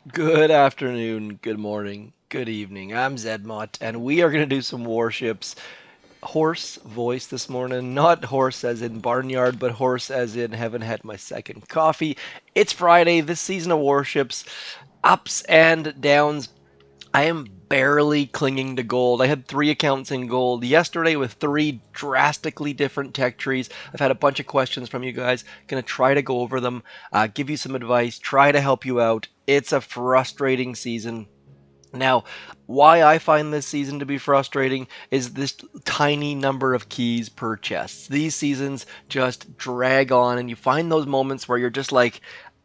Good afternoon, good morning, good evening. I'm zmoT, and we are going to do some warships. Horse voice this morning, not horse as in barnyard, but horse as in haven't had my second coffee. It's Friday, this season of warships, ups and downs. I am barely clinging to gold. I had 3 accounts in gold yesterday with 3 drastically different tech trees. I've had a bunch of questions from you guys. Gonna try to go over them, give you some advice, try to help you out. It's a frustrating season. Now, why I find this season to be frustrating is this tiny number of keys per chest. These seasons just drag on, and you find those moments where you're just like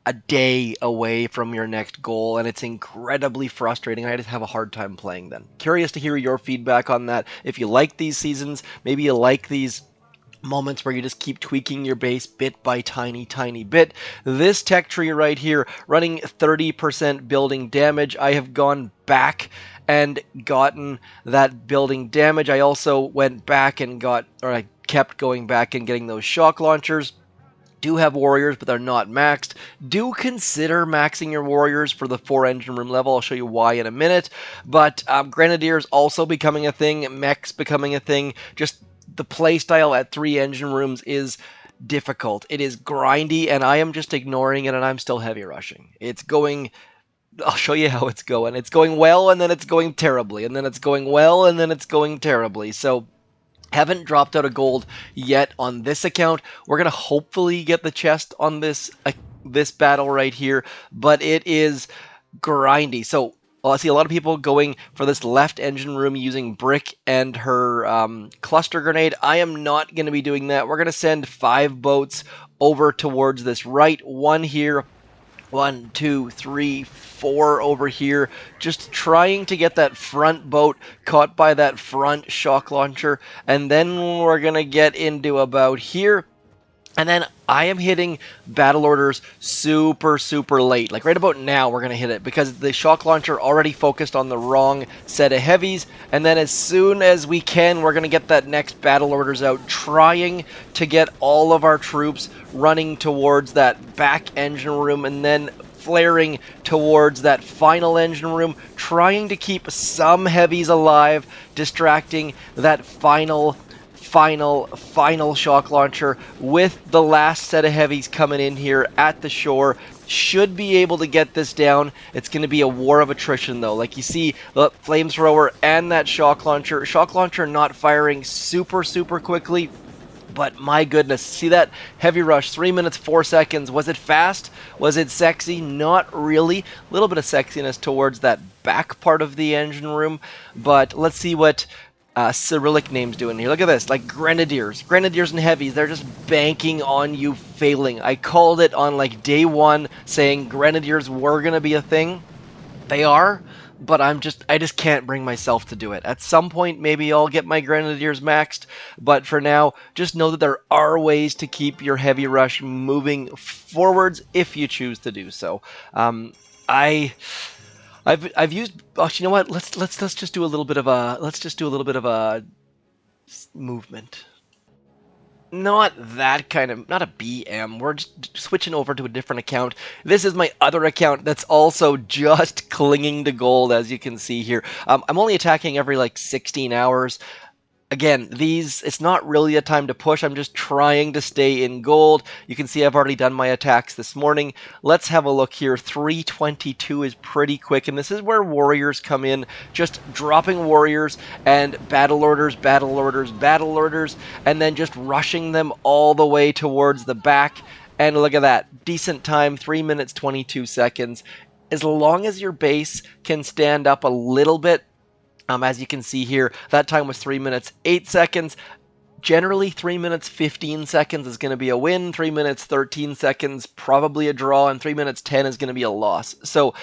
a day away from your next goal, and it's incredibly frustrating. I just have a hard time playing them. Curious to hear your feedback on that. If you like these seasons, maybe you like these moments where you just keep tweaking your base bit by tiny bit. This tech tree right here running 30% building damage. I have gone back and gotten that building damage. I also went back and I kept going back and getting those shock launchers. Do have warriors, but they're not maxed. Do consider maxing your warriors for the 4 engine room level. I'll show you why in a minute. But Grenadiers also becoming a thing, mechs becoming a thing. Just the playstyle at 3 engine rooms is difficult. It is grindy, and I am just ignoring it, and I'm still heavy rushing. It's going. I'll show you how it's going. It's going well, and then it's going terribly, and then it's going well, and then it's going terribly. So haven't dropped out of gold yet on this account. We're gonna hopefully get the chest on this battle right here, but it is grindy. So well, I see a lot of people going for this left engine room using Brick and her cluster grenade. I am not going to be doing that. We're going to send 5 boats over towards this right. 1 here, 1, 2, 3, 4 over here, just trying to get that front boat caught by that front shock launcher, and then we're gonna get into about here. And then I am hitting battle orders super late. Like right about now we're going to hit it because the shock launcher already focused on the wrong set of heavies. And then as soon as we can, we're going to get that next battle orders out, trying to get all of our troops running towards that back engine room and then flaring towards that final engine room, trying to keep some heavies alive, distracting that final shock launcher with the last set of heavies coming in here at the shore. Should be able to get this down. It's going to be a war of attrition though. Like you see the flamethrower and that shock launcher not firing super quickly. But my goodness, see that heavy rush, 3 minutes 4 seconds. Was it fast? Was it sexy? Not really. A little bit of sexiness towards that back part of the engine room. But let's see what Cyrillic names doing here. Look at this, like Grenadiers and Heavies, they're just banking on you failing. I called it on like day 1 saying Grenadiers were going to be a thing. They are, but I just can't bring myself to do it. At some point, maybe I'll get my Grenadiers maxed, but for now, just know that there are ways to keep your heavy rush moving forwards if you choose to do so. I've used. Oh, you know what? Let's just do a little bit of a movement. Not that kind of, not a BM. We're just switching over to a different account. This is my other account that's also just clinging to gold, as you can see here. I'm only attacking every like 16 hours. Again, it's not really a time to push. I'm just trying to stay in gold. You can see I've already done my attacks this morning. Let's have a look here. 322 is pretty quick, and this is where warriors come in, just dropping warriors and battle orders, and then just rushing them all the way towards the back. And look at that. Decent time, 3 minutes 22 seconds. As long as your base can stand up a little bit, as you can see here, that time was 3 minutes 8 seconds. Generally, 3 minutes 15 seconds is going to be a win. 3 minutes 13 seconds, probably a draw. And 3 minutes 10 is going to be a loss. So,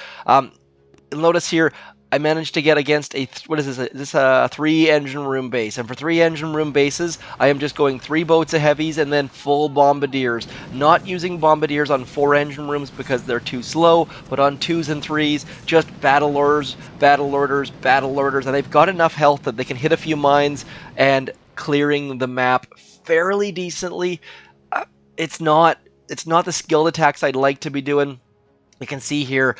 notice here, I managed to get against what is this? Is this a 3-engine room base? And for 3-engine room bases, I am just going 3 boats of heavies and then full bombardiers. Not using bombardiers on 4-engine rooms because they're too slow, but on 2s and 3s, just battle orders, and they've got enough health that they can hit a few mines and clearing the map fairly decently. It's not it's not the skilled attacks I'd like to be doing. You can see here,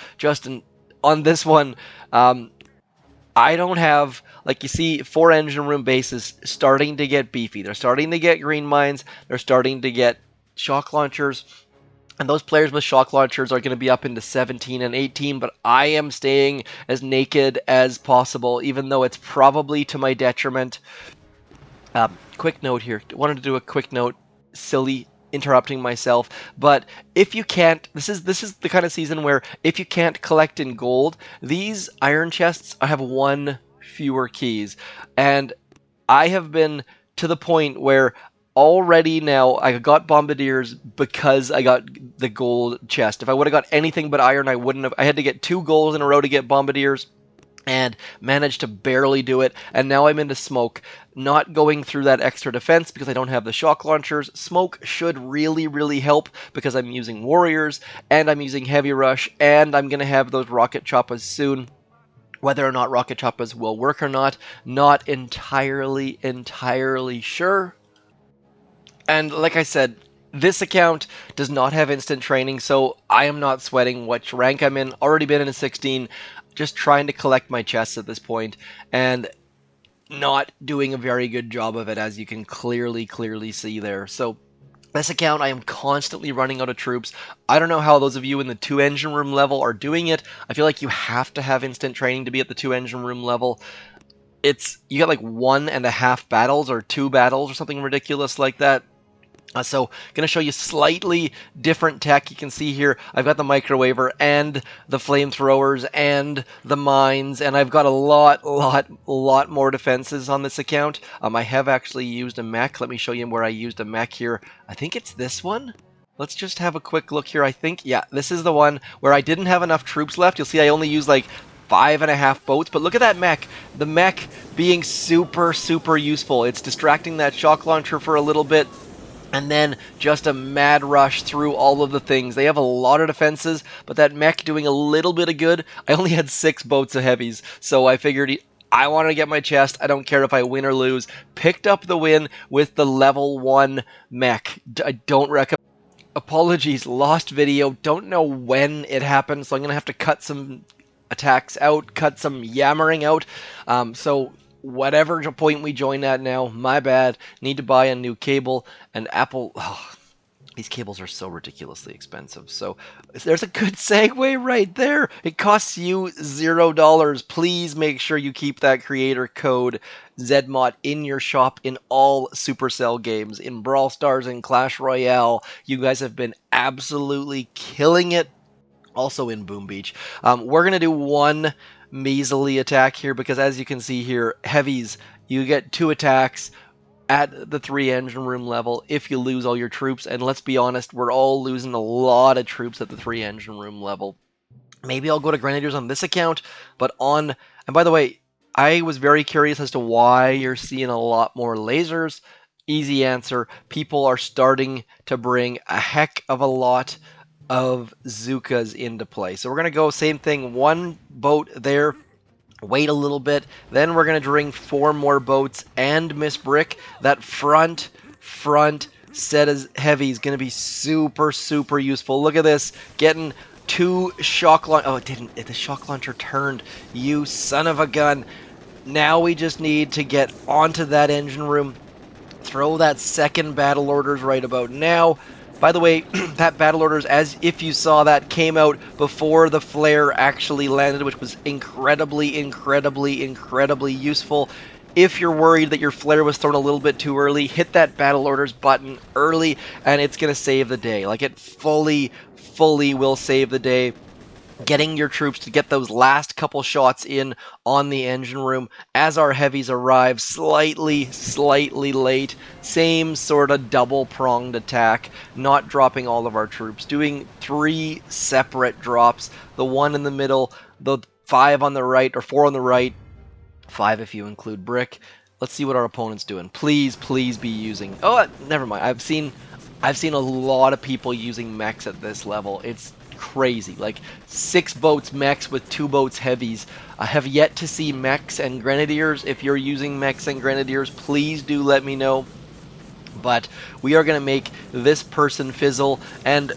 on this one, I don't have, like you see, 4 engine room bases starting to get beefy. They're starting to get green mines. They're starting to get shock launchers. And those players with shock launchers are going to be up into 17 and 18, but I am staying as naked as possible, even though it's probably to my detriment. Quick note here. Wanted to do a quick note. Silly interrupting myself, but if you can't, this is the kind of season where if you can't collect in gold, these iron chests have 1 fewer keys, and I have been to the point where already now I got Bombardiers because I got the gold chest. If I would have got anything but iron, I wouldn't have. I had to get 2 golds in a row to get Bombardiers, and managed to barely do it, and now I'm into smoke. Not going through that extra defense because I don't have the shock launchers. Smoke should really, really help because I'm using warriors, and I'm using heavy rush, and I'm going to have those rocket choppas soon. Whether or not rocket choppas will work or not entirely sure. And like I said, this account does not have instant training, so I am not sweating which rank I'm in. Already been in a 16, just trying to collect my chests at this point, and not doing a very good job of it, as you can clearly see there. So this account, I am constantly running out of troops. I don't know how those of you in the 2 engine room level are doing it. I feel like you have to have instant training to be at the 2 engine room level. You got like 1.5 battles or 2 battles or something ridiculous like that. So, going to show you slightly different tech. You can see here, I've got the microwaver and the flamethrowers and the mines, and I've got a lot more defenses on this account. I have actually used a mech. Let me show you where I used a mech here. I think it's this one. Let's just have a quick look here. I think, yeah, this is the one where I didn't have enough troops left. You'll see I only used like 5.5 boats, but look at that mech. The mech being super useful. It's distracting that shock launcher for a little bit, and then just a mad rush through all of the things. They have a lot of defenses, but that mech doing a little bit of good. I only had 6 boats of heavies, so I figured I wanted to get my chest. I don't care if I win or lose. Picked up the win with the level 1 mech. I don't recommend. Apologies, lost video. Don't know when it happened, so I'm going to have to cut some attacks out, cut some yammering out. So whatever point we join at now, my bad. Need to buy a new cable. And Apple, these cables are so ridiculously expensive. So there's a good segue right there. It costs you $0. Please make sure you keep that creator code zmoT in your shop in all Supercell games. In Brawl Stars and Clash Royale, you guys have been absolutely killing it. Also in Boom Beach. We're going to do one measly attack here because, as you can see here, heavies, you get 2 attacks at the 3 engine room level if you lose all your troops. And let's be honest, we're all losing a lot of troops at the 3 engine room level. Maybe I'll go to Grenadiers on this account, and by the way, I was very curious as to why you're seeing a lot more lasers. Easy answer. People are starting to bring a heck of a lot of Zookas into play. So we're going to go same thing, 1 boat there, wait a little bit, then we're going to bring 4 more boats and Miss Brick. That front set of heavy is going to be super useful. Look at this, getting 2 shock launch. Oh, it didn't. The shock launcher turned. You son of a gun. Now we just need to get onto that engine room, throw that second battle orders right about now. By the way, that battle orders, as if you saw that, came out before the flare actually landed, which was incredibly useful. If you're worried that your flare was thrown a little bit too early, hit that battle orders button early, and it's going to save the day. Like, it fully will save the day. Getting your troops to get those last couple shots in on the engine room as our heavies arrive slightly late. Same sort of double-pronged attack, not dropping all of our troops. Doing 3 separate drops, the 1 in the middle, the 5 on the right, or 4 on the right, 5 if you include Brick. Let's see what our opponent's doing. Please be using... Oh, never mind. I've seen a lot of people using mechs at this level. It's crazy. Like 6 boats mechs with 2 boats heavies. I have yet to see mechs and grenadiers. If you're using mechs and grenadiers, please do let me know. But we are going to make this person fizzle, and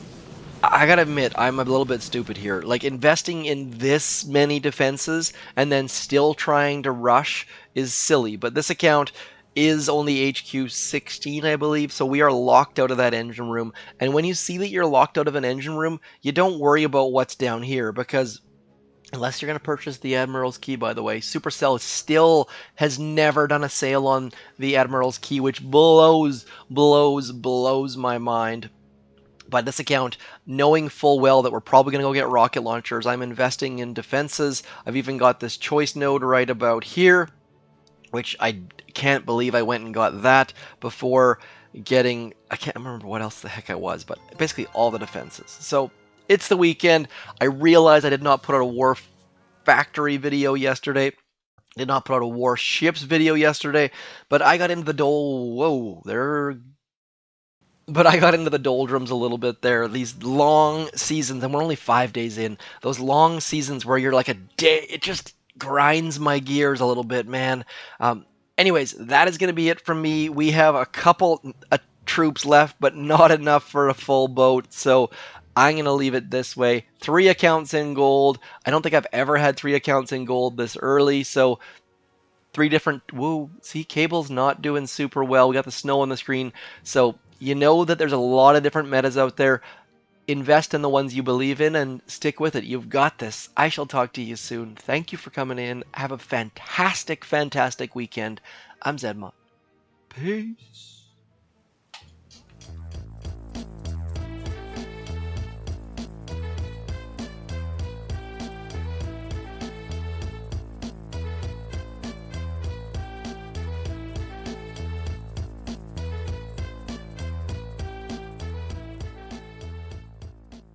I gotta admit, I'm a little bit stupid here. Like, investing in this many defenses and then still trying to rush is silly. But this account is only HQ 16, I believe, so we are locked out of that engine room. And when you see that you're locked out of an engine room, you don't worry about what's down here, because unless you're going to purchase the Admiral's Key, by the way, Supercell still has never done a sale on the Admiral's Key, which blows my mind. By this account, knowing full well that we're probably going to go get rocket launchers, I'm investing in defenses. I've even got this choice node right about here, which I can't believe I went and got that before getting, I can't remember what else the heck I was, but basically all the defenses. So it's the weekend. I realized I did not put out a War Factory video yesterday. Did not put out a Warships video yesterday, but I got into the I got into the doldrums a little bit there. These long seasons, and we're only 5 days in. Those long seasons where you're like a day, it just grinds my gears a little bit, man. Anyways, that is going to be it from me. We have a couple troops left, but not enough for a full boat. So I'm going to leave it this way. 3 accounts in gold. I don't think I've ever had 3 accounts in gold this early. So 3 different, whoa, see, cable's not doing super well. We got the snow on the screen. So you know that there's a lot of different metas out there. Invest in the ones you believe in and stick with it. You've got this. I shall talk to you soon. Thank you for coming in. Have a fantastic, fantastic weekend. I'm zmoT. Peace.